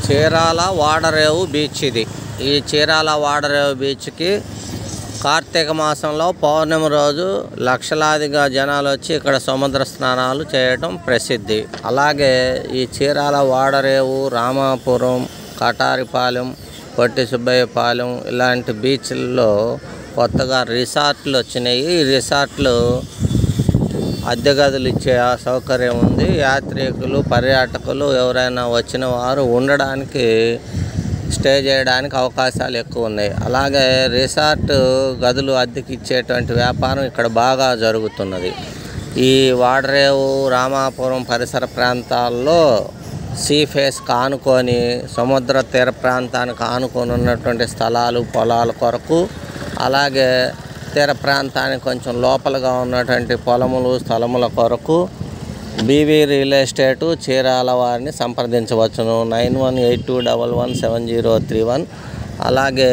Chirala Vadarevu beach ఇది. ఈ చీరాల వాడరేవు బీచ్కి కార్తీక మాసంలో పౌర్ణమి రోజు లక్షలాదిగా జనాలు వచ్చి ఇక్కడ సముద్ర స్నానాలు చేయటం ప్రసిద్ధి. అలాగే ఈ చీరాల వాడరేవు, రామాపురం, కటారిపాలెం, పొట్టి సుబ్బయ్యపాలెం ఇలాంటి బీచ్ల్లో కొత్తగా రిసార్ట్లు వచ్చినాయి. ఈ రిసార్ట్లు అద్దె గదులు ఇచ్చే సౌకర్యం ఉంది. యాత్రికులు, పర్యాటకులు ఎవరైనా వచ్చిన వారు ఉండడానికి, స్టే చేయడానికి అవకాశాలు ఎక్కువ ఉన్నాయి. అలాగే రిసార్ట్ గదులు అద్దెకి ఇచ్చేటువంటి వ్యాపారం ఇక్కడ బాగా జరుగుతున్నది. ఈ వాడరేవు, రామాపురం పరిసర ప్రాంతాల్లో సీ ఫేస్కి ఆనుకొని, సముద్ర తీర ప్రాంతానికి ఆనుకొని ఉన్నటువంటి స్థలాలు, పొలాల కొరకు, అలాగే తీర ప్రాంతానికి కొంచెం లోపలగా ఉన్నటువంటి పొలములు, స్థలముల కొరకు బీవీ రియల్ ఎస్టేటు చీరాల వారిని సంప్రదించవచ్చును. 9182117031. అలాగే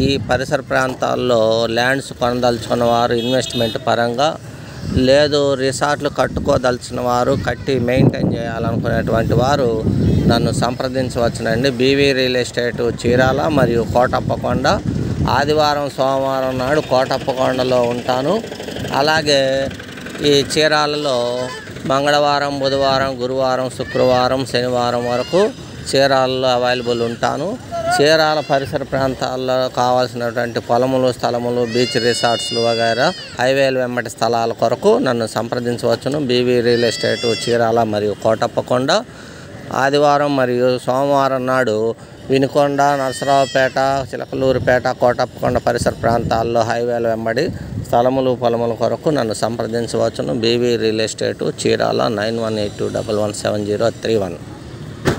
ఈ పరిసర ప్రాంతాల్లో ల్యాండ్స్ కొనదలుచుకున్న వారు ఇన్వెస్ట్మెంట్ పరంగా, లేదు రిసార్ట్లు కట్టుకోదలిచిన వారు, కట్టి మెయింటైన్ చేయాలనుకునేటువంటి వారు నన్ను సంప్రదించవచ్చునండి. బీవీ రియల్ ఎస్టేటు చీరాల మరియు కోటప్పకొండ. ఆదివారం, సోమవారం నాడు కోటప్పకొండలో ఉంటాను. అలాగే ఈ చీరాలలో మంగళవారం, బుధవారం, గురువారం, శుక్రవారం, శనివారం వరకు చీరాలలో అవైలబుల్ ఉంటాను. చీరాల పరిసర ప్రాంతాల్లో కావాల్సినటువంటి పొలములు, స్థలములు, బీచ్ రిసార్ట్స్లు వగైరా హైవేల వెంబటి స్థలాల కొరకు నన్ను సంప్రదించవచ్చును. బీవీ రియల్ ఎస్టేటు చీరాల మరియు కోటప్పకొండ. ఆదివారం మరియు సోమవారం నాడు వినుకొండ, నరసరావుపేట, చిలకలూరుపేట, కోటప్పకొండ పరిసర ప్రాంతాల్లో హైవేల వెంబడి స్థలములు, పొలముల కొరకు నన్ను సంప్రదించవచ్చును. BV real estate Chirala 9182117031.